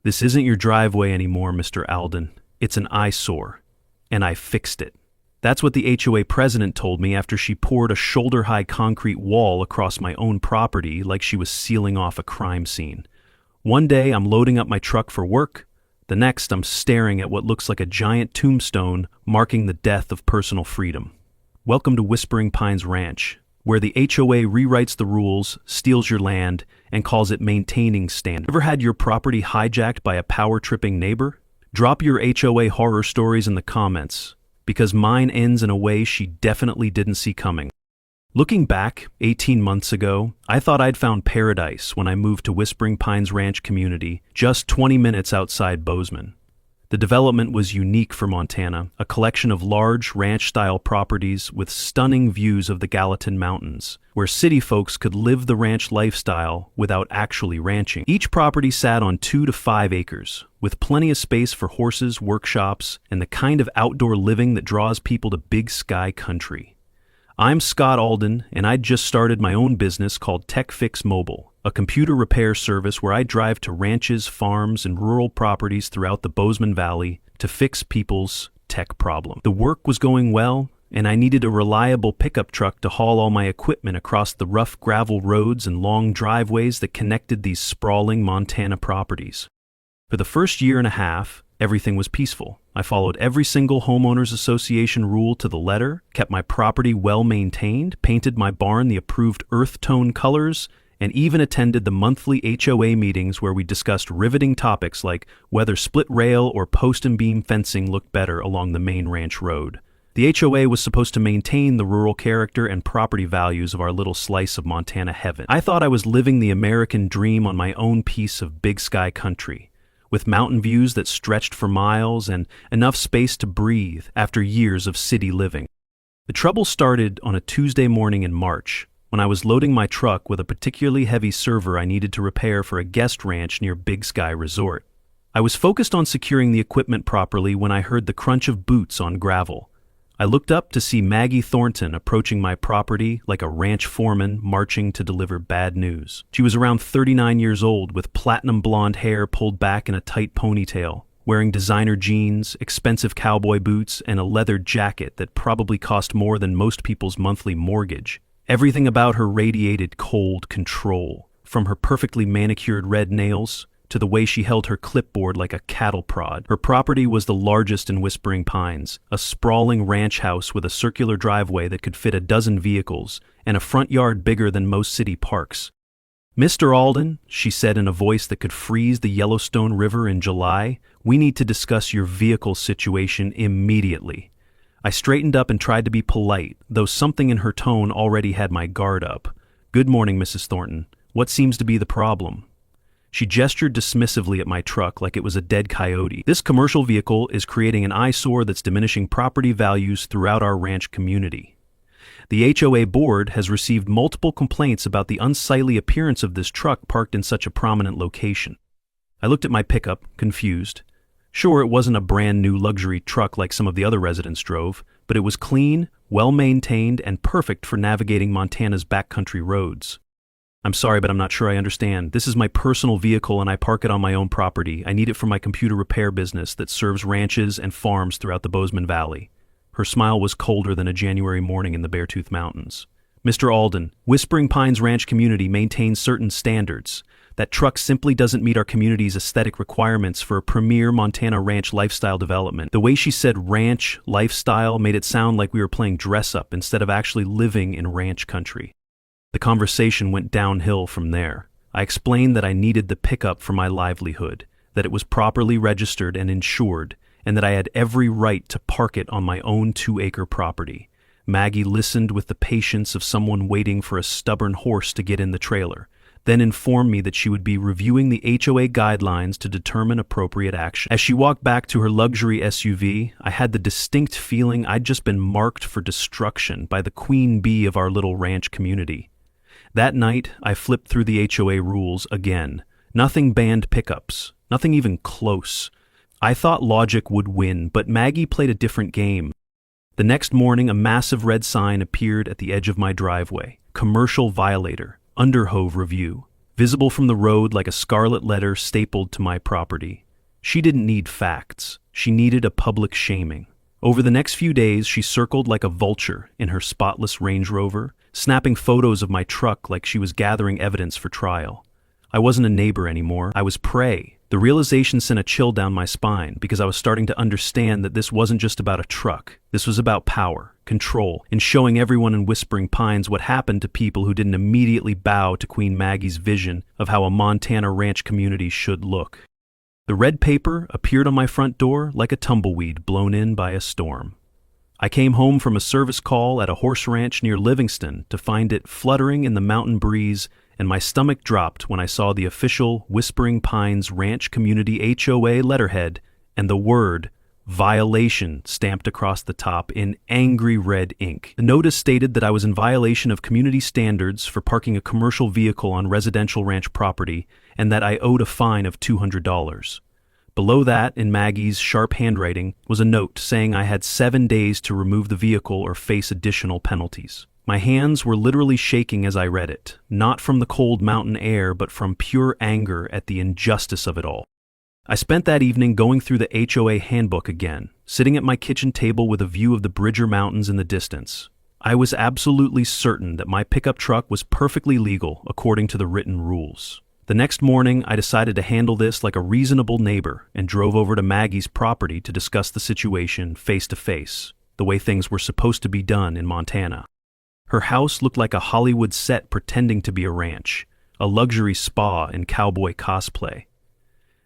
This isn't your driveway anymore, Mr. Alden. It's an eyesore. And I fixed it. That's what the HOA president told me after she poured a shoulder-high concrete wall across my own property like she was sealing off a crime scene. One day I'm loading up my truck for work. The next I'm staring at what looks like a giant tombstone marking the death of personal freedom. Welcome to Whispering Pines Ranch, where the HOA rewrites the rules, steals your land, and calls it maintaining standards. Ever had your property hijacked by a power-tripping neighbor? Drop your HOA horror stories in the comments, because mine ends in a way she definitely didn't see coming. Looking back, 18 months ago, I thought I'd found paradise when I moved to Whispering Pines Ranch community, just 20 minutes outside Bozeman. The development was unique for Montana, a collection of large ranch-style properties with stunning views of the Gallatin Mountains, where city folks could live the ranch lifestyle without actually ranching. Each property sat on 2 to 5 acres, with plenty of space for horses, workshops, and the kind of outdoor living that draws people to big sky country. I'm Scott Alden, and I'd just started my own business called Tech Fix Mobile, a computer repair service where I drive to ranches, farms, and rural properties throughout the Bozeman Valley to fix people's tech problems. The work was going well, and I needed a reliable pickup truck to haul all my equipment across the rough gravel roads and long driveways that connected these sprawling Montana properties. For the first year and a half, everything was peaceful. I followed every single homeowners association rule to the letter, kept my property well maintained, painted my barn the approved earth tone colors, and even attended the monthly HOA meetings where we discussed riveting topics like whether split rail or post and beam fencing looked better along the main ranch road. The HOA was supposed to maintain the rural character and property values of our little slice of Montana heaven. I thought I was living the American dream on my own piece of big sky country, with mountain views that stretched for miles and enough space to breathe after years of city living. The trouble started on a Tuesday morning in March, when I was loading my truck with a particularly heavy server I needed to repair for a guest ranch near Big Sky Resort. I was focused on securing the equipment properly when I heard the crunch of boots on gravel. I looked up to see Maggie Thornton approaching my property like a ranch foreman marching to deliver bad news. She was around 39 years old with platinum blonde hair pulled back in a tight ponytail, wearing designer jeans, expensive cowboy boots, and a leather jacket that probably cost more than most people's monthly mortgage. Everything about her radiated cold control, from her perfectly manicured red nails to the way she held her clipboard like a cattle prod. Her property was the largest in Whispering Pines, a sprawling ranch house with a circular driveway that could fit a dozen vehicles and a front yard bigger than most city parks. "Mr. Alden," she said in a voice that could freeze the Yellowstone River in July, "we need to discuss your vehicle situation immediately." I straightened up and tried to be polite, though something in her tone already had my guard up. "Good morning, Mrs. Thornton. What seems to be the problem?" She gestured dismissively at my truck like it was a dead coyote. "This commercial vehicle is creating an eyesore that's diminishing property values throughout our ranch community. The HOA board has received multiple complaints about the unsightly appearance of this truck parked in such a prominent location." I looked at my pickup, confused. Sure, it wasn't a brand new luxury truck like some of the other residents drove, but it was clean, well-maintained, and perfect for navigating Montana's backcountry roads. "I'm sorry, but I'm not sure I understand. This is my personal vehicle and I park it on my own property. I need it for my computer repair business that serves ranches and farms throughout the Bozeman Valley." Her smile was colder than a January morning in the Beartooth Mountains. "Mr. Alden, Whispering Pines Ranch community maintains certain standards. That truck simply doesn't meet our community's aesthetic requirements for a premier Montana ranch lifestyle development." The way she said ranch lifestyle made it sound like we were playing dress-up instead of actually living in ranch country. The conversation went downhill from there. I explained that I needed the pickup for my livelihood, that it was properly registered and insured, and that I had every right to park it on my own 2-acre property. Maggie listened with the patience of someone waiting for a stubborn horse to get in the trailer, then informed me that she would be reviewing the HOA guidelines to determine appropriate action. As she walked back to her luxury SUV, I had the distinct feeling I'd just been marked for destruction by the queen bee of our little ranch community. That night, I flipped through the HOA rules again. Nothing banned pickups, nothing even close. I thought logic would win, but Maggie played a different game. The next morning, a massive red sign appeared at the edge of my driveway. "Commercial violator. Underhove review." visible from the road like a scarlet letter stapled to my property. She didn't need facts. She needed a public shaming. Over the next few days, she circled like a vulture in her spotless Range Rover, snapping photos of my truck like she was gathering evidence for trial. I wasn't a neighbor anymore. I was prey. The realization sent a chill down my spine because I was starting to understand that this wasn't just about a truck. This was about power, control, and showing everyone in Whispering Pines what happened to people who didn't immediately bow to Queen Maggie's vision of how a Montana ranch community should look. The red paper appeared on my front door like a tumbleweed blown in by a storm. I came home from a service call at a horse ranch near Livingston to find it fluttering in the mountain breeze, and my stomach dropped when I saw the official Whispering Pines Ranch Community HOA letterhead and the word violation stamped across the top in angry red ink. The notice stated that I was in violation of community standards for parking a commercial vehicle on residential ranch property and that I owed a fine of $200. Below that, in Maggie's sharp handwriting, was a note saying I had 7 days to remove the vehicle or face additional penalties. My hands were literally shaking as I read it, not from the cold mountain air, but from pure anger at the injustice of it all. I spent that evening going through the HOA handbook again, sitting at my kitchen table with a view of the Bridger Mountains in the distance. I was absolutely certain that my pickup truck was perfectly legal according to the written rules. The next morning, I decided to handle this like a reasonable neighbor and drove over to Maggie's property to discuss the situation face to face, the way things were supposed to be done in Montana. Her house looked like a Hollywood set pretending to be a ranch, a luxury spa in cowboy cosplay.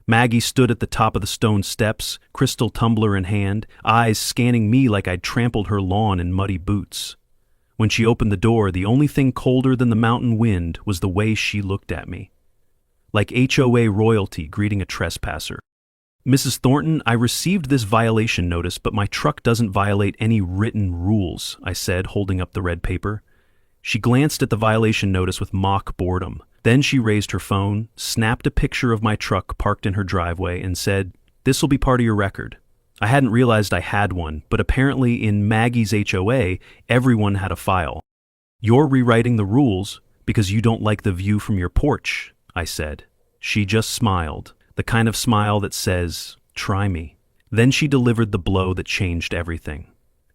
Maggie stood at the top of the stone steps, crystal tumbler in hand, eyes scanning me like I'd trampled her lawn in muddy boots. When she opened the door, the only thing colder than the mountain wind was the way she looked at me. Like HOA royalty greeting a trespasser. "Mrs. Thornton, I received this violation notice, but my truck doesn't violate any written rules," I said, holding up the red paper. She glanced at the violation notice with mock boredom. Then she raised her phone, snapped a picture of my truck parked in her driveway, and said, "This'll be part of your record." I hadn't realized I had one, but apparently in Maggie's HOA, everyone had a file. "You're rewriting the rules because you don't like the view from your porch," I said. She just smiled, the kind of smile that says, "Try me." Then she delivered the blow that changed everything.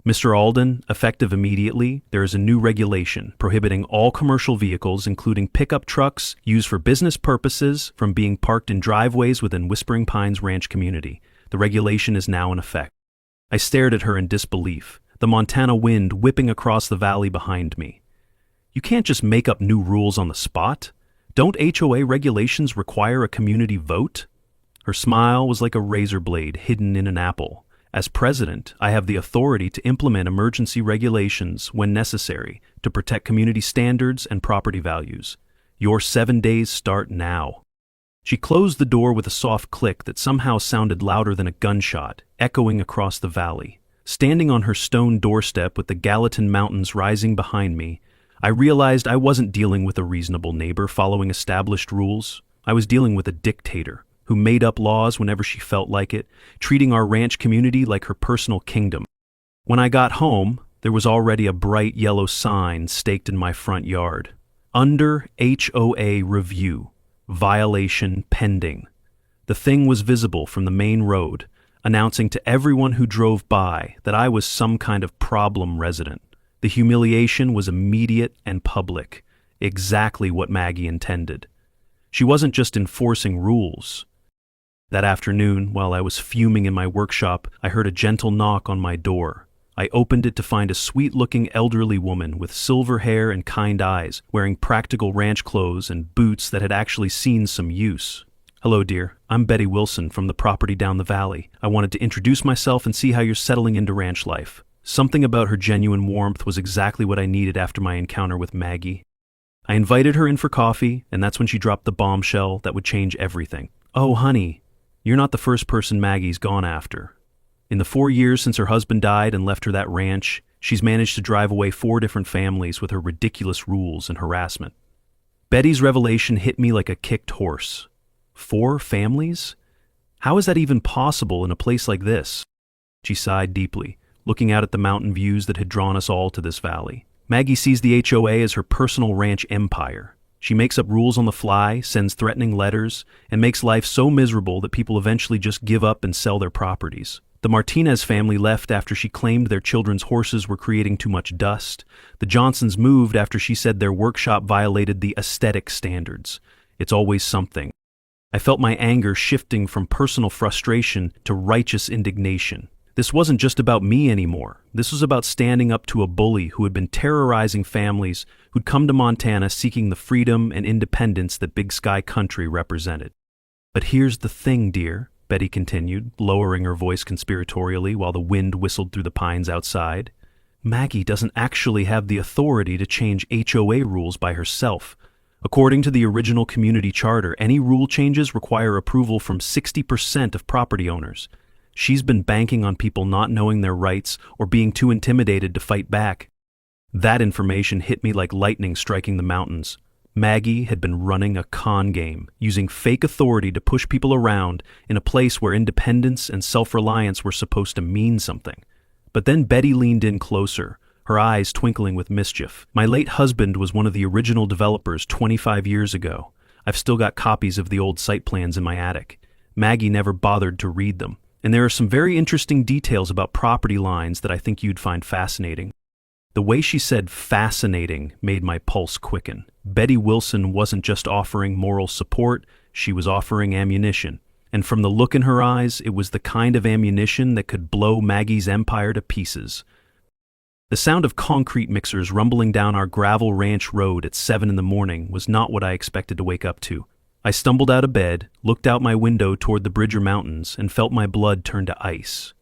"Mr. Alden, effective immediately, there is a new regulation prohibiting all commercial vehicles, including pickup trucks, used for business purposes, from being parked in driveways within Whispering Pines Ranch community. The regulation is now in effect." I stared at her in disbelief, the Montana wind whipping across the valley behind me. "You can't just make up new rules on the spot. Don't HOA regulations require a community vote?" Her smile was like a razor blade hidden in an apple. "As president, I have the authority to implement emergency regulations when necessary to protect community standards and property values. Your 7 days start now." She closed the door with a soft click that somehow sounded louder than a gunshot, echoing across the valley. Standing on her stone doorstep with the Gallatin Mountains rising behind me, I realized I wasn't dealing with a reasonable neighbor following established rules. I was dealing with a dictator who made up laws whenever she felt like it, treating our ranch community like her personal kingdom. When I got home, there was already a bright yellow sign staked in my front yard. "Under HOA review. Violation pending." The thing was visible from the main road, announcing to everyone who drove by that I was some kind of problem resident. The humiliation was immediate and public, exactly what Maggie intended. She wasn't just enforcing rules. That afternoon, while I was fuming in my workshop, I heard a gentle knock on my door. I opened it to find a sweet-looking elderly woman with silver hair and kind eyes, wearing practical ranch clothes and boots that had actually seen some use. "Hello, dear. I'm Betty Wilson from the property down the valley. I wanted to introduce myself and see how you're settling into ranch life." Something about her genuine warmth was exactly what I needed after my encounter with Maggie. I invited her in for coffee, and that's when she dropped the bombshell that would change everything. "Oh, honey, you're not the first person Maggie's gone after. In the 4 years since her husband died and left her that ranch, she's managed to drive away 4 different families with her ridiculous rules and harassment." Betty's revelation hit me like a kicked horse. 4 families? How is that even possible in a place like this? She sighed deeply, looking out at the mountain views that had drawn us all to this valley. "Maggie sees the HOA as her personal ranch empire. She makes up rules on the fly, sends threatening letters, and makes life so miserable that people eventually just give up and sell their properties. The Martinez family left after she claimed their children's horses were creating too much dust. The Johnsons moved after she said their workshop violated the aesthetic standards. It's always something. I felt my anger shifting from personal frustration to righteous indignation. This wasn't just about me anymore. This was about standing up to a bully who had been terrorizing families who'd come to Montana seeking the freedom and independence that Big Sky Country represented. But here's the thing, dear, Betty continued, lowering her voice conspiratorially while the wind whistled through the pines outside. Maggie doesn't actually have the authority to change HOA rules by herself. According to the original community charter, any rule changes require approval from 60% of property owners. She's been banking on people not knowing their rights or being too intimidated to fight back. That information hit me like lightning striking the mountains. Maggie had been running a con game, using fake authority to push people around in a place where independence and self-reliance were supposed to mean something. But then Betty leaned in closer, her eyes twinkling with mischief. My late husband was one of the original developers 25 years ago. I've still got copies of the old site plans in my attic. Maggie never bothered to read them. And there are some very interesting details about property lines that I think you'd find fascinating. The way she said fascinating made my pulse quicken. Betty Wilson wasn't just offering moral support, she was offering ammunition. And from the look in her eyes, it was the kind of ammunition that could blow Maggie's empire to pieces. The sound of concrete mixers rumbling down our gravel ranch road at 7 in the morning was not what I expected to wake up to. I stumbled out of bed, looked out my window toward the Bridger Mountains, and felt my blood turn to ice.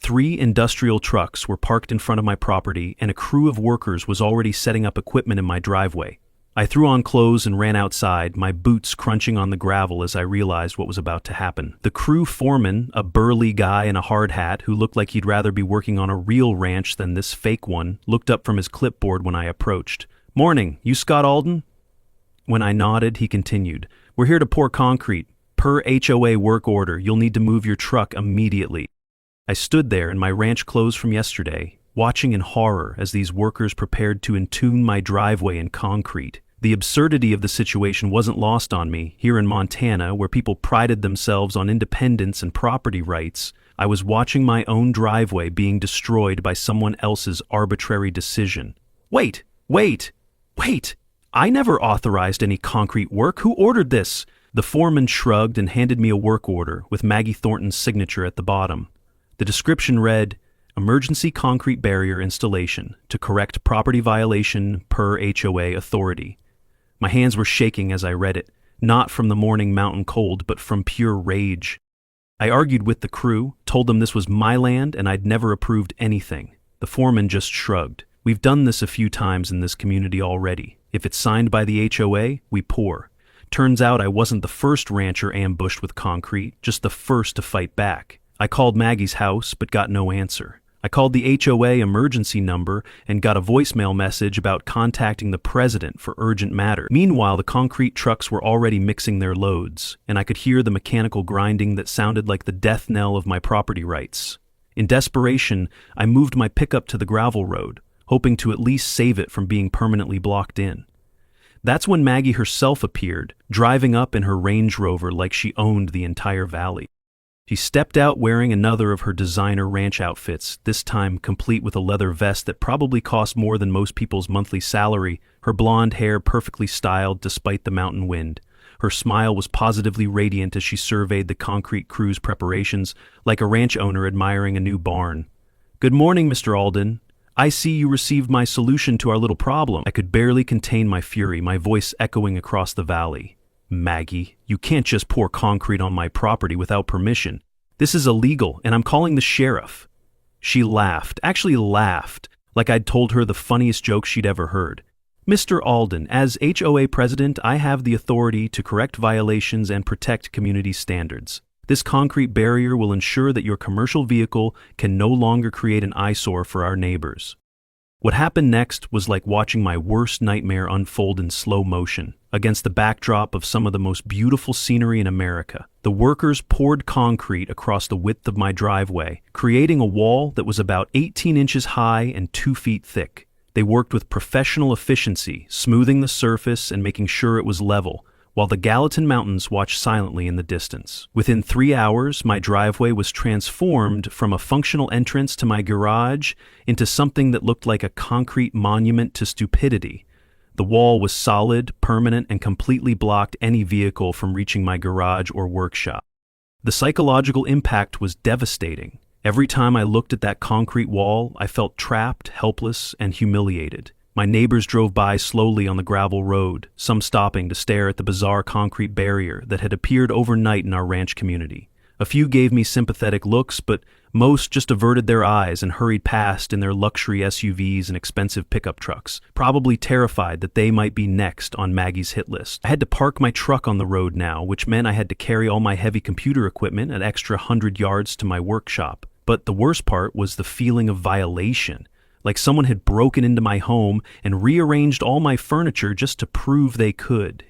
3 industrial trucks were parked in front of my property, and a crew of workers was already setting up equipment in my driveway. I threw on clothes and ran outside, my boots crunching on the gravel as I realized what was about to happen. The crew foreman, a burly guy in a hard hat who looked like he'd rather be working on a real ranch than this fake one, looked up from his clipboard when I approached. "Morning, you Scott Alden?" When I nodded, he continued, "We're here to pour concrete. Per HOA work order, you'll need to move your truck immediately." I stood there in my ranch clothes from yesterday, watching in horror as these workers prepared to entune my driveway in concrete. The absurdity of the situation wasn't lost on me. Here in Montana, where people prided themselves on independence and property rights, I was watching my own driveway being destroyed by someone else's arbitrary decision. Wait! I never authorized any concrete work. Who ordered this? The foreman shrugged and handed me a work order with Maggie Thornton's signature at the bottom. The description read, "Emergency concrete barrier installation to correct property violation per HOA authority." My hands were shaking as I read it, not from the morning mountain cold, but from pure rage. I argued with the crew, told them this was my land and I'd never approved anything. The foreman just shrugged. "We've done this a few times in this community already. If it's signed by the HOA, we pour." Turns out I wasn't the first rancher ambushed with concrete, just the first to fight back. I called Maggie's house, but got no answer. I called the HOA emergency number and got a voicemail message about contacting the president for urgent matter. Meanwhile, the concrete trucks were already mixing their loads, and I could hear the mechanical grinding that sounded like the death knell of my property rights. In desperation, I moved my pickup to the gravel road, hoping to at least save it from being permanently blocked in. That's when Maggie herself appeared, driving up in her Range Rover like she owned the entire valley. She stepped out wearing another of her designer ranch outfits, this time complete with a leather vest that probably cost more than most people's monthly salary, her blonde hair perfectly styled despite the mountain wind. Her smile was positively radiant as she surveyed the concrete crew's preparations, like a ranch owner admiring a new barn. "Good morning, Mr. Alden. I see you received my solution to our little problem." I could barely contain my fury, my voice echoing across the valley. "Maggie, you can't just pour concrete on my property without permission. This is illegal, and I'm calling the sheriff." She laughed, like I'd told her the funniest joke she'd ever heard. "Mr. Alden, as HOA president, I have the authority to correct violations and protect community standards. This concrete barrier will ensure that your commercial vehicle can no longer create an eyesore for our neighbors." What happened next was like watching my worst nightmare unfold in slow motion, against the backdrop of some of the most beautiful scenery in America. The workers poured concrete across the width of my driveway, creating a wall that was about 18 inches high and 2 feet thick. They worked with professional efficiency, smoothing the surface and making sure it was level, while the Gallatin Mountains watched silently in the distance. Within 3 hours, my driveway was transformed from a functional entrance to my garage into something that looked like a concrete monument to stupidity. The wall was solid, permanent, and completely blocked any vehicle from reaching my garage or workshop. The psychological impact was devastating. Every time I looked at that concrete wall, I felt trapped, helpless, and humiliated. My neighbors drove by slowly on the gravel road, some stopping to stare at the bizarre concrete barrier that had appeared overnight in our ranch community. A few gave me sympathetic looks, but most just averted their eyes and hurried past in their luxury SUVs and expensive pickup trucks, probably terrified that they might be next on Maggie's hit list. I had to park my truck on the road now, which meant I had to carry all my heavy computer equipment an extra 100 yards to my workshop. But the worst part was the feeling of violation. Like someone had broken into my home and rearranged all my furniture just to prove they could.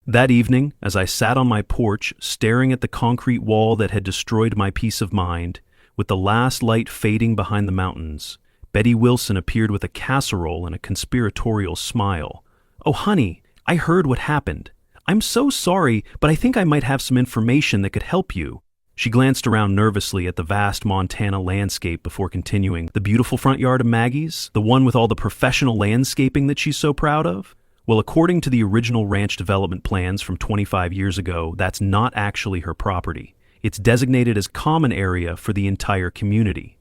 That evening, as I sat on my porch, staring at the concrete wall that had destroyed my peace of mind, with the last light fading behind the mountains, Betty Wilson appeared with a casserole and a conspiratorial smile. "Oh, honey, I heard what happened. I'm so sorry, but I think I might have some information that could help you." She glanced around nervously at the vast Montana landscape before continuing. "The beautiful front yard of Maggie's? The one with all the professional landscaping that she's so proud of? Well, according to the original ranch development plans from 25 years ago, that's not actually her property. It's designated as common area for the entire community."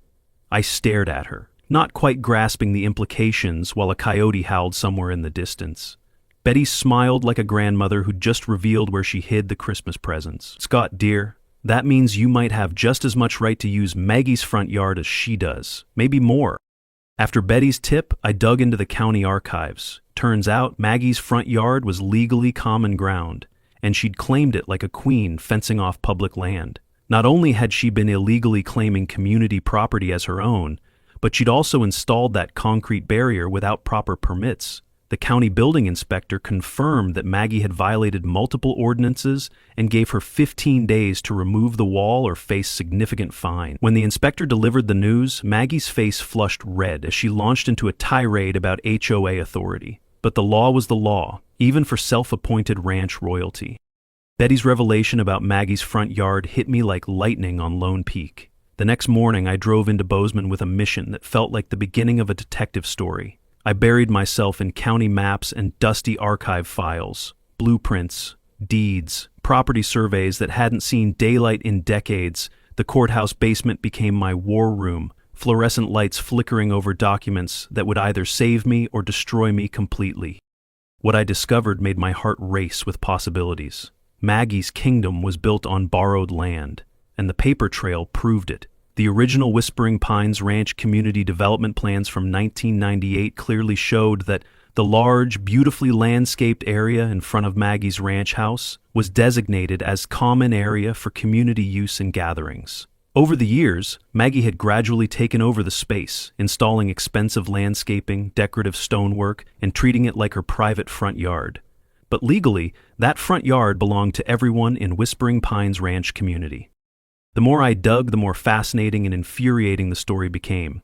I stared at her, not quite grasping the implications while a coyote howled somewhere in the distance. Betty smiled like a grandmother who'd just revealed where she hid the Christmas presents. "Scott, dear, that means you might have just as much right to use Maggie's front yard as she does, maybe more." After Betty's tip, I dug into the county archives. Turns out Maggie's front yard was legally common ground, and she'd claimed it like a queen fencing off public land. Not only had she been illegally claiming community property as her own, but she'd also installed that concrete barrier without proper permits. The county building inspector confirmed that Maggie had violated multiple ordinances and gave her 15 days to remove the wall or face significant fine. When the inspector delivered the news, Maggie's face flushed red as she launched into a tirade about HOA authority. But the law was the law, even for self-appointed ranch royalty. Betty's revelation about Maggie's front yard hit me like lightning on Lone Peak. The next morning, I drove into Bozeman with a mission that felt like the beginning of a detective story. I buried myself in county maps and dusty archive files, blueprints, deeds, property surveys that hadn't seen daylight in decades. The courthouse basement became my war room, fluorescent lights flickering over documents that would either save me or destroy me completely. What I discovered made my heart race with possibilities. Maggie's kingdom was built on borrowed land, and the paper trail proved it. The original Whispering Pines Ranch community development plans from 1998 clearly showed that the large, beautifully landscaped area in front of Maggie's ranch house was designated as common area for community use and gatherings. Over the years, Maggie had gradually taken over the space, installing expensive landscaping, decorative stonework, and treating it like her private front yard. But legally, that front yard belonged to everyone in Whispering Pines Ranch community. The more I dug, the more fascinating and infuriating the story became.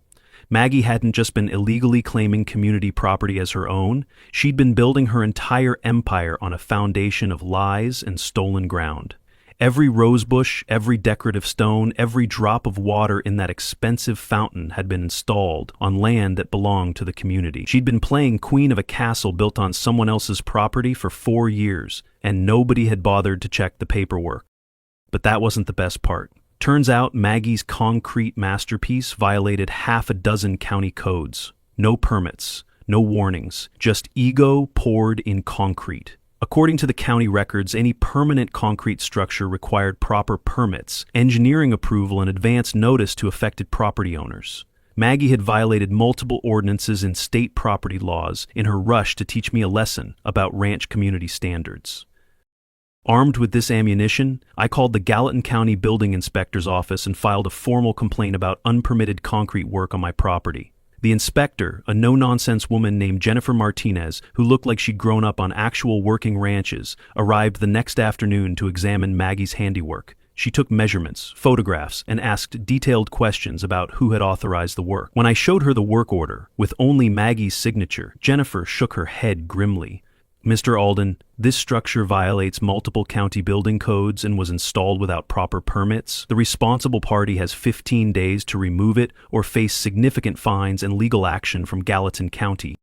Maggie hadn't just been illegally claiming community property as her own, she'd been building her entire empire on a foundation of lies and stolen ground. Every rosebush, every decorative stone, every drop of water in that expensive fountain had been installed on land that belonged to the community. She'd been playing queen of a castle built on someone else's property for 4 years, and nobody had bothered to check the paperwork. But that wasn't the best part. Turns out Maggie's concrete masterpiece violated half a dozen county codes. No permits, no warnings, just ego poured in concrete. According to the county records, any permanent concrete structure required proper permits, engineering approval, and advance notice to affected property owners. Maggie had violated multiple ordinances and state property laws in her rush to teach me a lesson about ranch community standards. Armed with this ammunition, I called the Gallatin County Building Inspector's office and filed a formal complaint about unpermitted concrete work on my property. The inspector, a no-nonsense woman named Jennifer Martinez, who looked like she'd grown up on actual working ranches, arrived the next afternoon to examine Maggie's handiwork. She took measurements, photographs, and asked detailed questions about who had authorized the work. When I showed her the work order, with only Maggie's signature, Jennifer shook her head grimly. Mr. Alden, this structure violates multiple county building codes and was installed without proper permits. The responsible party has 15 days to remove it or face significant fines and legal action from Gallatin County.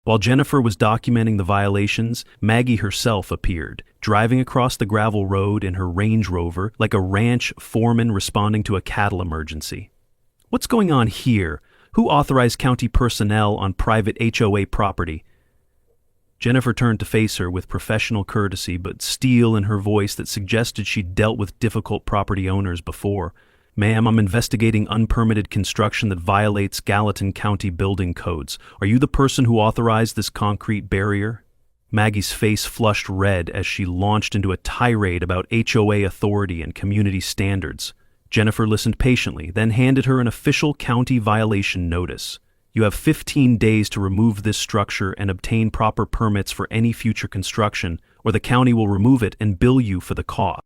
While Jennifer was documenting the violations, Maggie herself appeared, driving across the gravel road in her Range Rover like a ranch foreman responding to a cattle emergency. What's going on here? Who authorized county personnel on private HOA property? Jennifer turned to face her with professional courtesy but steel in her voice that suggested she'd dealt with difficult property owners before. Ma'am, I'm investigating unpermitted construction that violates Gallatin County building codes. Are you the person who authorized this concrete barrier? Maggie's face flushed red as she launched into a tirade about HOA authority and community standards. Jennifer listened patiently, then handed her an official county violation notice. You have 15 days to remove this structure and obtain proper permits for any future construction, or the county will remove it and bill you for the cost.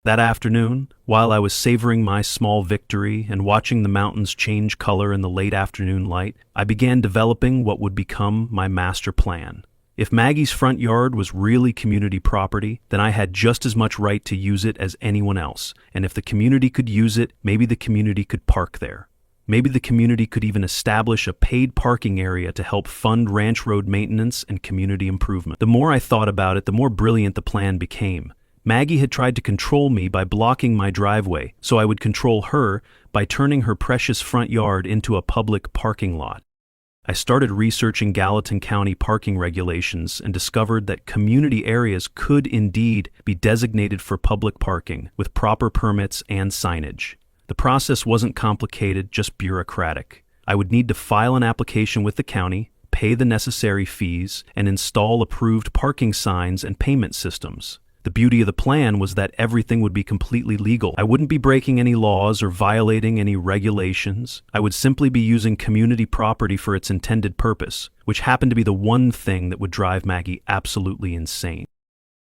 That afternoon, while I was savoring my small victory and watching the mountains change color in the late afternoon light, I began developing what would become my master plan. If Maggie's front yard was really community property, then I had just as much right to use it as anyone else, and if the community could use it, maybe the community could park there. Maybe the community could even establish a paid parking area to help fund ranch road maintenance and community improvement. The more I thought about it, the more brilliant the plan became. Maggie had tried to control me by blocking my driveway, so I would control her by turning her precious front yard into a public parking lot. I started researching Gallatin County parking regulations and discovered that community areas could indeed be designated for public parking with proper permits and signage. The process wasn't complicated, just bureaucratic. I would need to file an application with the county, pay the necessary fees, and install approved parking signs and payment systems. The beauty of the plan was that everything would be completely legal. I wouldn't be breaking any laws or violating any regulations. I would simply be using community property for its intended purpose, which happened to be the one thing that would drive Maggie absolutely insane.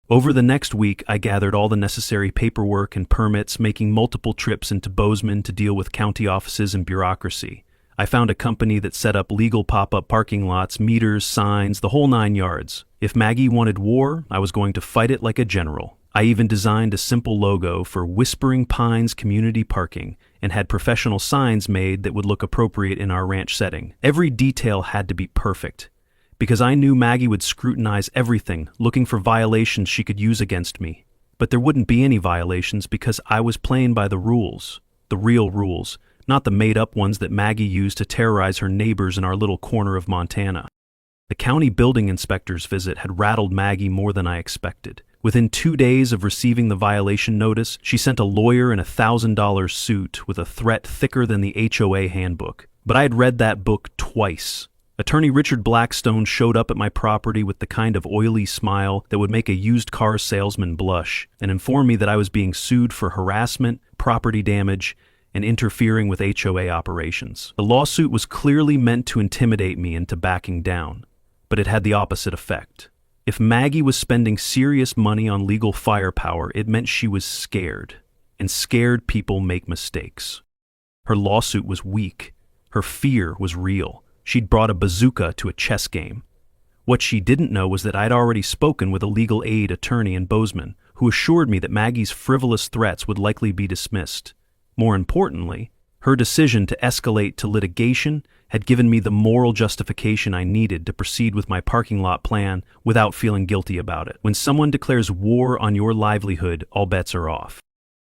Over the next week, I gathered all the necessary paperwork and permits, making multiple trips into Bozeman to deal with county offices and bureaucracy. I found a company that set up legal pop-up parking lots, meters, signs, the whole 9 yards. If Maggie wanted war, I was going to fight it like a general. I even designed a simple logo for Whispering Pines Community Parking and had professional signs made that would look appropriate in our ranch setting. Every detail had to be perfect, because I knew Maggie would scrutinize everything, looking for violations she could use against me. But there wouldn't be any violations because I was playing by the rules, the real rules, not the made-up ones that Maggie used to terrorize her neighbors in our little corner of Montana. The county building inspector's visit had rattled Maggie more than I expected. Within 2 days of receiving the violation notice, she sent a lawyer in a $1,000 suit with a threat thicker than the HOA handbook. But I had read that book twice. Attorney Richard Blackstone showed up at my property with the kind of oily smile that would make a used car salesman blush and informed me that I was being sued for harassment, property damage, and interfering with HOA operations. The lawsuit was clearly meant to intimidate me into backing down, but it had the opposite effect. If Maggie was spending serious money on legal firepower, it meant she was scared, and scared people make mistakes. Her lawsuit was weak. Her fear was real. She'd brought a bazooka to a chess game. What she didn't know was that I'd already spoken with a legal aid attorney in Bozeman, who assured me that Maggie's frivolous threats would likely be dismissed. More importantly, her decision to escalate to litigation had given me the moral justification I needed to proceed with my parking lot plan without feeling guilty about it. When someone declares war on your livelihood, all bets are off.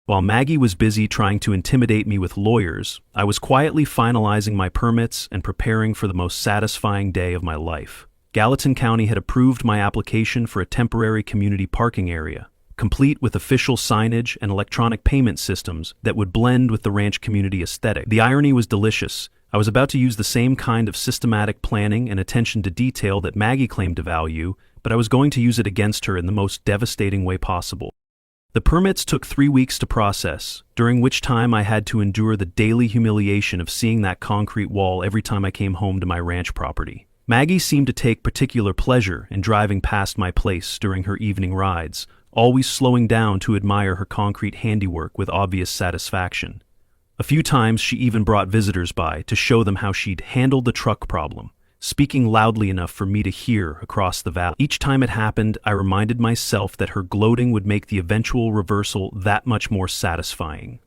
While Maggie was busy trying to intimidate me with lawyers, I was quietly finalizing my permits and preparing for the most satisfying day of my life. Gallatin County had approved my application for a temporary community parking area, complete with official signage and electronic payment systems that would blend with the ranch community aesthetic. The irony was delicious. I was about to use the same kind of systematic planning and attention to detail that Maggie claimed to value, but I was going to use it against her in the most devastating way possible. The permits took 3 weeks to process, during which time I had to endure the daily humiliation of seeing that concrete wall every time I came home to my ranch property. Maggie seemed to take particular pleasure in driving past my place during her evening rides, always slowing down to admire her concrete handiwork with obvious satisfaction. A few times she even brought visitors by to show them how she'd handled the truck problem, speaking loudly enough for me to hear across the valley. Each time it happened, I reminded myself that her gloating would make the eventual reversal that much more satisfying.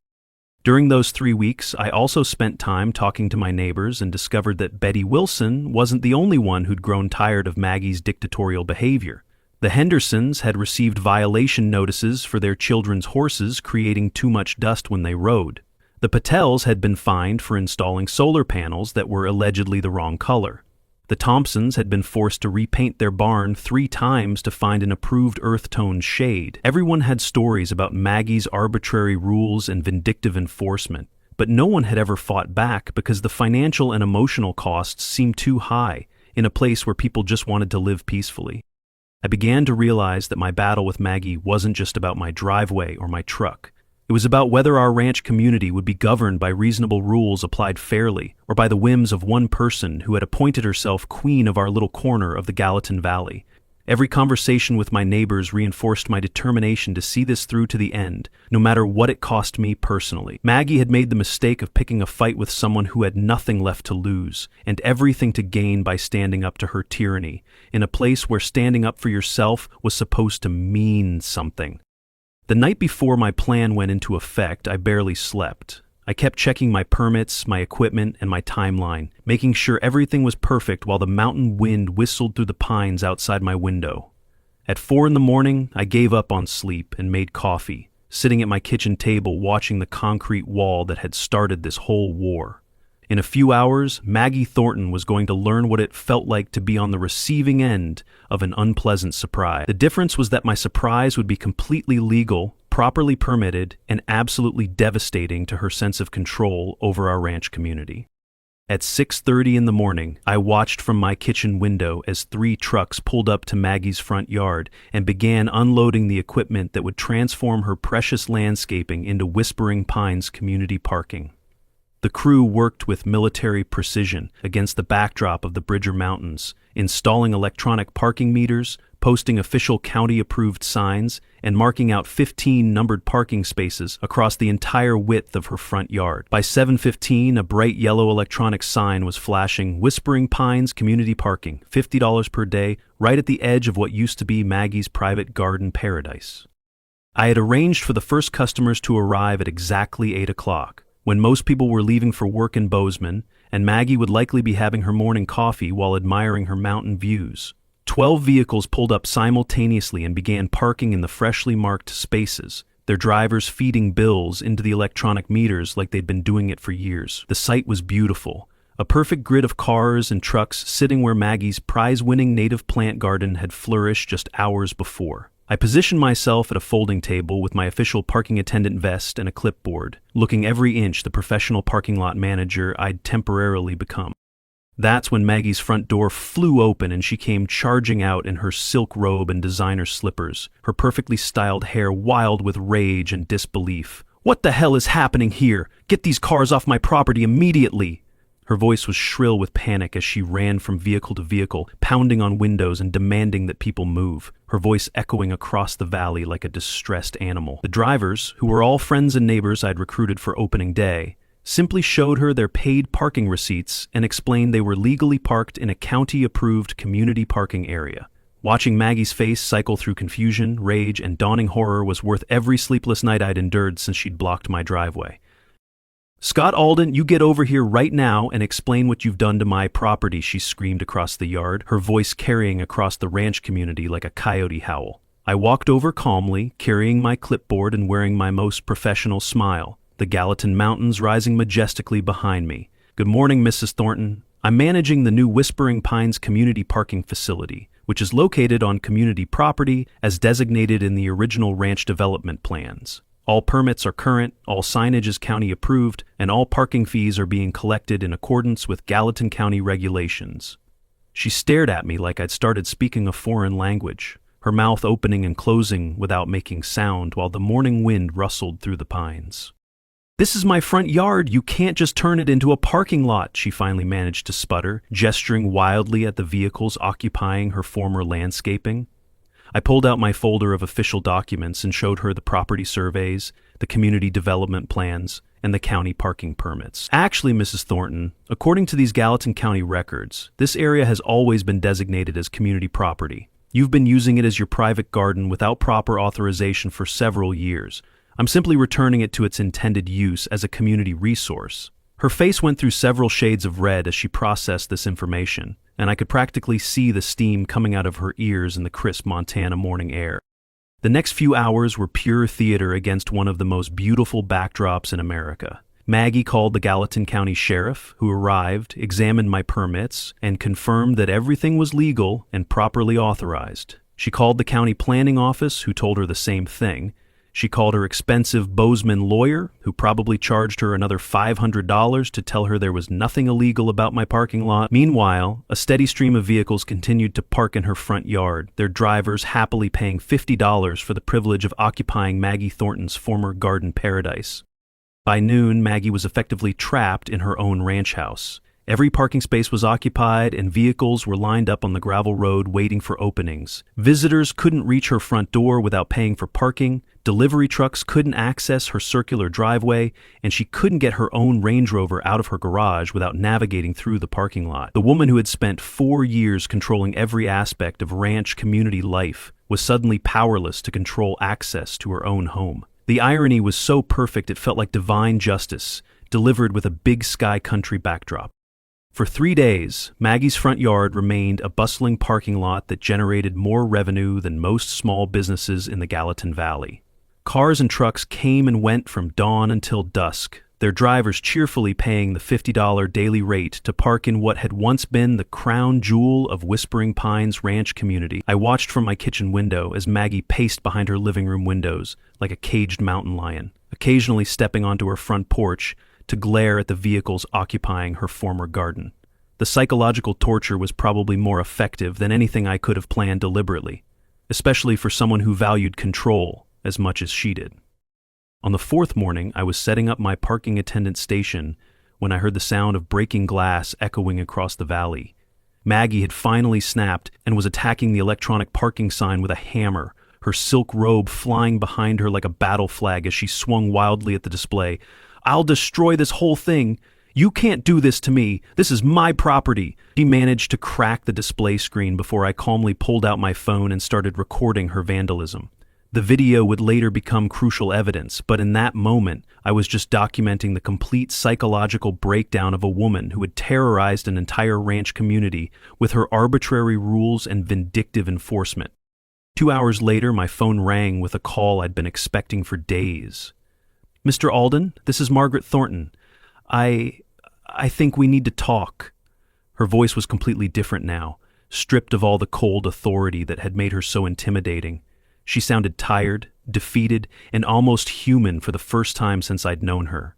During those 3 weeks, I also spent time talking to my neighbors and discovered that Betty Wilson wasn't the only one who'd grown tired of Maggie's dictatorial behavior. The Hendersons had received violation notices for their children's horses creating too much dust when they rode. The Patels had been fined for installing solar panels that were allegedly the wrong color. The Thompsons had been forced to repaint their barn 3 times to find an approved earth-toned shade. Everyone had stories about Maggie's arbitrary rules and vindictive enforcement, but no one had ever fought back because the financial and emotional costs seemed too high in a place where people just wanted to live peacefully. I began to realize that my battle with Maggie wasn't just about my driveway or my truck. It was about whether our ranch community would be governed by reasonable rules applied fairly, or by the whims of one person who had appointed herself queen of our little corner of the Gallatin Valley. Every conversation with my neighbors reinforced my determination to see this through to the end, no matter what it cost me personally. Maggie had made the mistake of picking a fight with someone who had nothing left to lose, and everything to gain by standing up to her tyranny, in a place where standing up for yourself was supposed to mean something. The night before my plan went into effect, I barely slept. I kept checking my permits, my equipment, and my timeline, making sure everything was perfect while the mountain wind whistled through the pines outside my window. At 4 a.m, I gave up on sleep and made coffee, sitting at my kitchen table watching the concrete wall that had started this whole war. In a few hours, Maggie Thornton was going to learn what it felt like to be on the receiving end of an unpleasant surprise. The difference was that my surprise would be completely legal, properly permitted, and absolutely devastating to her sense of control over our ranch community. At 6:30 in the morning, I watched from my kitchen window as 3 trucks pulled up to Maggie's front yard and began unloading the equipment that would transform her precious landscaping into Whispering Pines community parking. The crew worked with military precision against the backdrop of the Bridger Mountains, installing electronic parking meters, posting official county-approved signs, and marking out 15 numbered parking spaces across the entire width of her front yard. By 7:15, a bright yellow electronic sign was flashing, "Whispering Pines Community Parking, $50 per day," right at the edge of what used to be Maggie's private garden paradise. I had arranged for the first customers to arrive at exactly 8 o'clock. When most people were leaving for work in Bozeman, and Maggie would likely be having her morning coffee while admiring her mountain views. 12 vehicles pulled up simultaneously and began parking in the freshly marked spaces, their drivers feeding bills into the electronic meters like they'd been doing it for years. The sight was beautiful, a perfect grid of cars and trucks sitting where Maggie's prize-winning native plant garden had flourished just hours before. I positioned myself at a folding table with my official parking attendant vest and a clipboard, looking every inch the professional parking lot manager I'd temporarily become. That's when Maggie's front door flew open and she came charging out in her silk robe and designer slippers, her perfectly styled hair wild with rage and disbelief. "What the hell is happening here? Get these cars off my property immediately!" Her voice was shrill with panic as she ran from vehicle to vehicle, pounding on windows and demanding that people move, her voice echoing across the valley like a distressed animal. The drivers, who were all friends and neighbors I'd recruited for opening day, simply showed her their paid parking receipts and explained they were legally parked in a county-approved community parking area. Watching Maggie's face cycle through confusion, rage, and dawning horror was worth every sleepless night I'd endured since she'd blocked my driveway. "Scott Alden, you get over here right now and explain what you've done to my property," she screamed across the yard, her voice carrying across the ranch community like a coyote howl. I walked over calmly, carrying my clipboard and wearing my most professional smile, the Gallatin Mountains rising majestically behind me. "Good morning, Mrs. Thornton. I'm managing the new Whispering Pines community parking facility, which is located on community property as designated in the original ranch development plans. All permits are current, all signage is county approved, and all parking fees are being collected in accordance with Gallatin County regulations." She stared at me like I'd started speaking a foreign language, her mouth opening and closing without making sound while the morning wind rustled through the pines. "This is my front yard, you can't just turn it into a parking lot," she finally managed to sputter, gesturing wildly at the vehicles occupying her former landscaping. I pulled out my folder of official documents and showed her the property surveys, the community development plans, and the county parking permits. Actually, Mrs. Thornton, according to these Gallatin County records, this area has always been designated as community property. You've been using it as your private garden without proper authorization for several years. I'm simply returning it to its intended use as a community resource. Her face went through several shades of red as she processed this information, and I could practically see the steam coming out of her ears in the crisp Montana morning air. The next few hours were pure theater against one of the most beautiful backdrops in America. Maggie called the Gallatin County Sheriff, who arrived, examined my permits, and confirmed that everything was legal and properly authorized. She called the county planning office, who told her the same thing. She called her expensive Bozeman lawyer, who probably charged her another $500 to tell her there was nothing illegal about my parking lot. Meanwhile, a steady stream of vehicles continued to park in her front yard, their drivers happily paying $50 for the privilege of occupying Maggie Thornton's former garden paradise. By noon, Maggie was effectively trapped in her own ranch house. Every parking space was occupied and vehicles were lined up on the gravel road waiting for openings. Visitors couldn't reach her front door without paying for parking, delivery trucks couldn't access her circular driveway, and she couldn't get her own Range Rover out of her garage without navigating through the parking lot. The woman who had spent 4 years controlling every aspect of ranch community life was suddenly powerless to control access to her own home. The irony was so perfect it felt like divine justice, delivered with a big sky country backdrop. For 3 days, Maggie's front yard remained a bustling parking lot that generated more revenue than most small businesses in the Gallatin Valley. Cars and trucks came and went from dawn until dusk, their drivers cheerfully paying the $50 daily rate to park in what had once been the crown jewel of Whispering Pines Ranch community. I watched from my kitchen window as Maggie paced behind her living room windows like a caged mountain lion, occasionally stepping onto her front porch to glare at the vehicles occupying her former garden. The psychological torture was probably more effective than anything I could have planned deliberately, especially for someone who valued control as much as she did. On the 4th morning, I was setting up my parking attendant station when I heard the sound of breaking glass echoing across the valley. Maggie had finally snapped and was attacking the electronic parking sign with a hammer, her silk robe flying behind her like a battle flag as she swung wildly at the display. "I'll destroy this whole thing. You can't do this to me. This is my property." She managed to crack the display screen before I calmly pulled out my phone and started recording her vandalism. The video would later become crucial evidence, but in that moment, I was just documenting the complete psychological breakdown of a woman who had terrorized an entire ranch community with her arbitrary rules and vindictive enforcement. 2 hours later, my phone rang with a call I'd been expecting for days. "Mr. Alden, this is Margaret Thornton. I think we need to talk." Her voice was completely different now, stripped of all the cold authority that had made her so intimidating. She sounded tired, defeated, and almost human for the first time since I'd known her.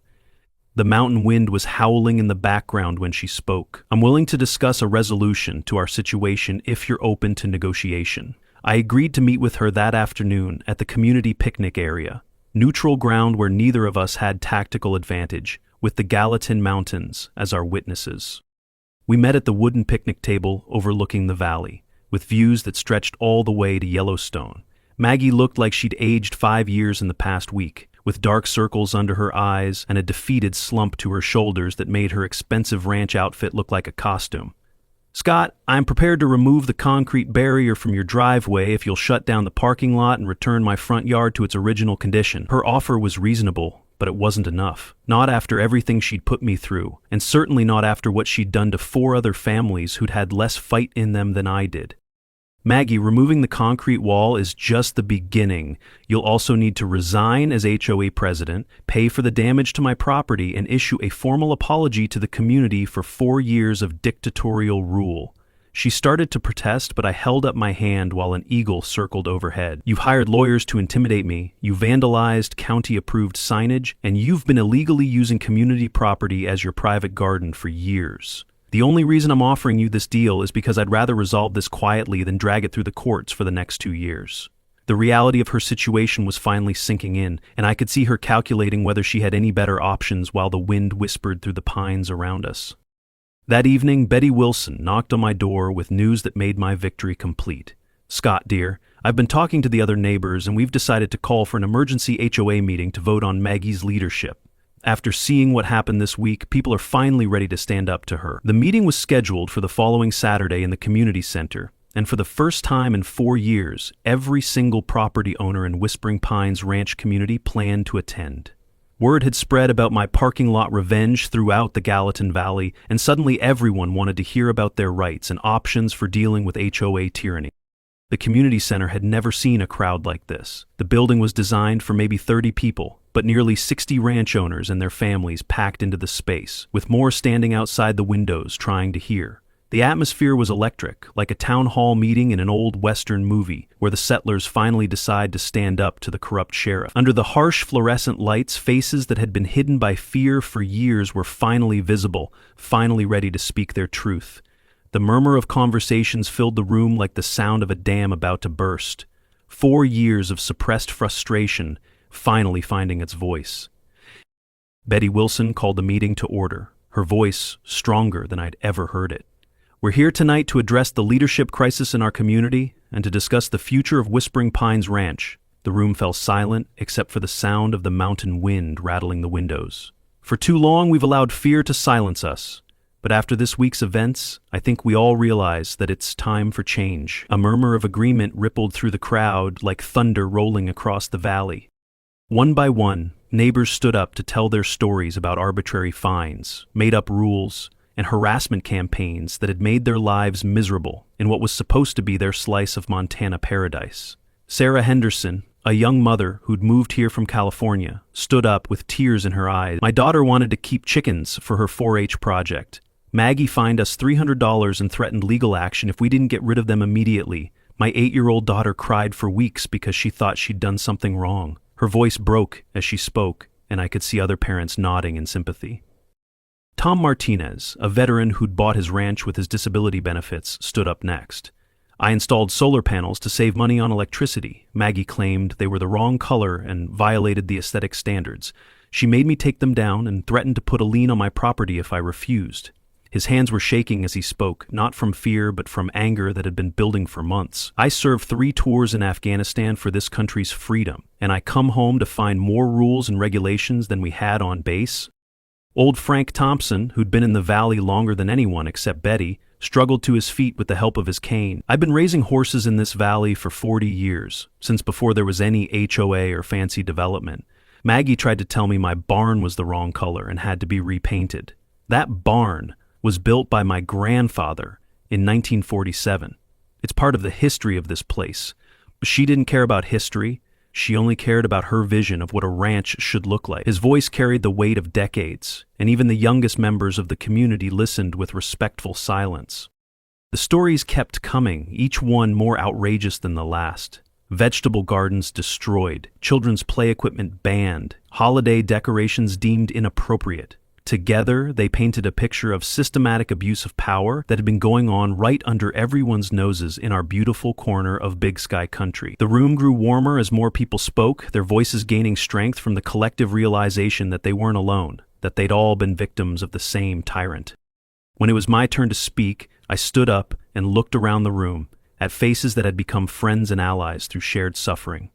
The mountain wind was howling in the background when she spoke. "I'm willing to discuss a resolution to our situation if you're open to negotiation." I agreed to meet with her that afternoon at the community picnic area, neutral ground where neither of us had tactical advantage, with the Gallatin Mountains as our witnesses. We met at the wooden picnic table overlooking the valley, with views that stretched all the way to Yellowstone. Maggie looked like she'd aged 5 years in the past week, with dark circles under her eyes and a defeated slump to her shoulders that made her expensive ranch outfit look like a costume. "Scott, I'm prepared to remove the concrete barrier from your driveway if you'll shut down the parking lot and return my front yard to its original condition." Her offer was reasonable, but it wasn't enough. Not after everything she'd put me through, and certainly not after what she'd done to 4 other families who'd had less fight in them than I did. "Maggie, removing the concrete wall is just the beginning. You'll also need to resign as HOA president, pay for the damage to my property, and issue a formal apology to the community for 4 years of dictatorial rule." She started to protest, but I held up my hand while an eagle circled overhead. "You've hired lawyers to intimidate me, you vandalized county-approved signage, and you've been illegally using community property as your private garden for years. The only reason I'm offering you this deal is because I'd rather resolve this quietly than drag it through the courts for the next 2 years. The reality of her situation was finally sinking in, and I could see her calculating whether she had any better options while the wind whispered through the pines around us. That evening, Betty Wilson knocked on my door with news that made my victory complete. Scott, dear, I've been talking to the other neighbors and we've decided to call for an emergency HOA meeting to vote on Maggie's leadership. After seeing what happened this week, people are finally ready to stand up to her. The meeting was scheduled for the following Saturday in the community center, and for the first time in 4 years, every single property owner in Whispering Pines Ranch community planned to attend. Word had spread about my parking lot revenge throughout the Gallatin Valley, and suddenly everyone wanted to hear about their rights and options for dealing with HOA tyranny. The community center had never seen a crowd like this. The building was designed for maybe 30 people, but nearly 60 ranch owners and their families packed into the space, with more standing outside the windows trying to hear. The atmosphere was electric, like a town hall meeting in an old Western movie, where the settlers finally decide to stand up to the corrupt sheriff. Under the harsh fluorescent lights, faces that had been hidden by fear for years were finally visible, finally ready to speak their truth. The murmur of conversations filled the room like the sound of a dam about to burst. 4 years of suppressed frustration finally finding its voice. Betty Wilson called the meeting to order, her voice stronger than I'd ever heard it. We're here tonight to address the leadership crisis in our community and to discuss the future of Whispering Pines Ranch. The room fell silent except for the sound of the mountain wind rattling the windows. For too long we've allowed fear to silence us. But after this week's events, I think we all realize that it's time for change. A murmur of agreement rippled through the crowd like thunder rolling across the valley. One by one, neighbors stood up to tell their stories about arbitrary fines, made-up rules, and harassment campaigns that had made their lives miserable in what was supposed to be their slice of Montana paradise. Sarah Henderson, a young mother who'd moved here from California, stood up with tears in her eyes. My daughter wanted to keep chickens for her 4-H project. Maggie fined us $300 and threatened legal action if we didn't get rid of them immediately. My 8-year-old daughter cried for weeks because she thought she'd done something wrong. Her voice broke as she spoke, and I could see other parents nodding in sympathy. Tom Martinez, a veteran who'd bought his ranch with his disability benefits, stood up next. I installed solar panels to save money on electricity. Maggie claimed they were the wrong color and violated the aesthetic standards. She made me take them down and threatened to put a lien on my property if I refused. His hands were shaking as he spoke, not from fear but from anger that had been building for months. I served 3 tours in Afghanistan for this country's freedom, and I come home to find more rules and regulations than we had on base. Old Frank Thompson, who'd been in the valley longer than anyone except Betty, struggled to his feet with the help of his cane. I've been raising horses in this valley for 40 years, since before there was any HOA or fancy development. Maggie tried to tell me my barn was the wrong color and had to be repainted. That barn was built by my grandfather in 1947. It's part of the history of this place. But she didn't care about history. She only cared about her vision of what a ranch should look like. His voice carried the weight of decades, and even the youngest members of the community listened with respectful silence. The stories kept coming, each one more outrageous than the last. Vegetable gardens destroyed, children's play equipment banned, holiday decorations deemed inappropriate. Together, they painted a picture of systematic abuse of power that had been going on right under everyone's noses in our beautiful corner of Big Sky country. The room grew warmer as more people spoke, their voices gaining strength from the collective realization that they weren't alone, that they'd all been victims of the same tyrant. When it was my turn to speak, I stood up and looked around the room, at faces that had become friends and allies through shared suffering.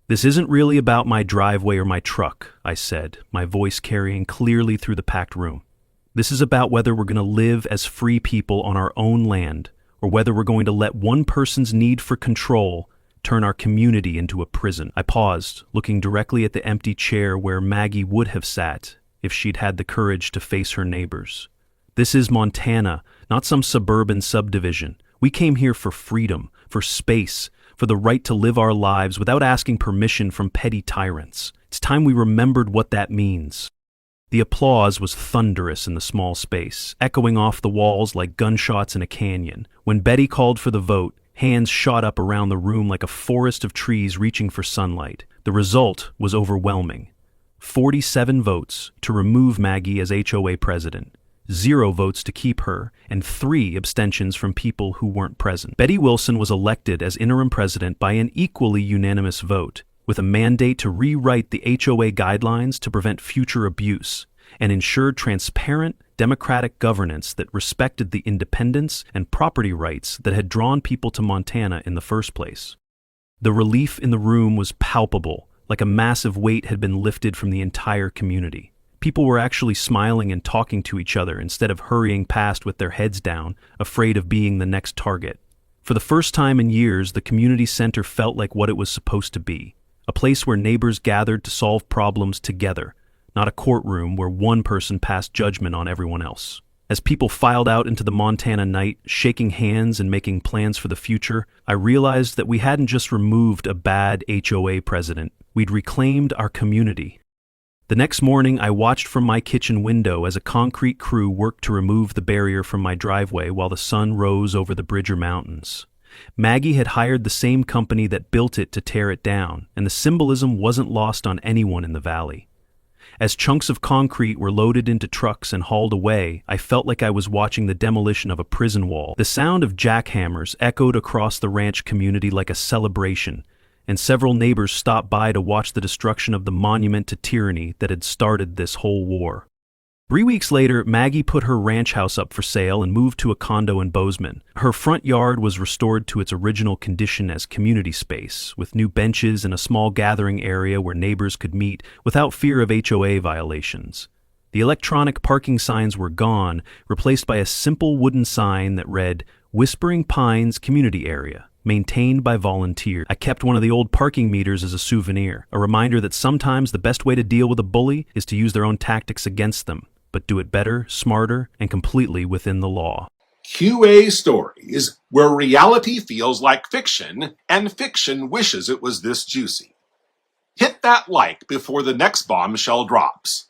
"This isn't really about my driveway or my truck," I said, my voice carrying clearly through the packed room. "This is about whether we're going to live as free people on our own land, or whether we're going to let one person's need for control turn our community into a prison." I paused, looking directly at the empty chair where Maggie would have sat if she'd had the courage to face her neighbors. This is Montana, not some suburban subdivision. We came here for freedom, for space, for the right to live our lives without asking permission from petty tyrants. It's time we remembered what that means. The applause was thunderous in the small space, echoing off the walls like gunshots in a canyon. When Betty called for the vote, hands shot up around the room like a forest of trees reaching for sunlight. The result was overwhelming. 47 votes to remove Maggie as HOA president. 0 votes to keep her, and 3 abstentions from people who weren't present. Betty Wilson was elected as interim president by an equally unanimous vote, with a mandate to rewrite the HOA guidelines to prevent future abuse and ensure transparent democratic governance that respected the independence and property rights that had drawn people to Montana in the first place. The relief in the room was palpable, like a massive weight had been lifted from the entire community. People were actually smiling and talking to each other instead of hurrying past with their heads down, afraid of being the next target. For the first time in years, the community center felt like what it was supposed to be, a place where neighbors gathered to solve problems together, not a courtroom where one person passed judgment on everyone else. As people filed out into the Montana night, shaking hands and making plans for the future, I realized that we hadn't just removed a bad HOA president, we'd reclaimed our community. The next morning, I watched from my kitchen window as a concrete crew worked to remove the barrier from my driveway while the sun rose over the Bridger Mountains. Maggie had hired the same company that built it to tear it down, and the symbolism wasn't lost on anyone in the valley. As chunks of concrete were loaded into trucks and hauled away, I felt like I was watching the demolition of a prison wall. The sound of jackhammers echoed across the ranch community like a celebration, and several neighbors stopped by to watch the destruction of the monument to tyranny that had started this whole war. 3 weeks later, Maggie put her ranch house up for sale and moved to a condo in Bozeman. Her front yard was restored to its original condition as community space, with new benches and a small gathering area where neighbors could meet without fear of HOA violations. The electronic parking signs were gone, replaced by a simple wooden sign that read, "Whispering Pines Community Area, maintained by volunteers." I kept one of the old parking meters as a souvenir, a reminder that sometimes the best way to deal with a bully is to use their own tactics against them, but do it better, smarter, and completely within the law. QA stories, where reality feels like fiction and fiction wishes it was this juicy. Hit that like before the next bombshell drops.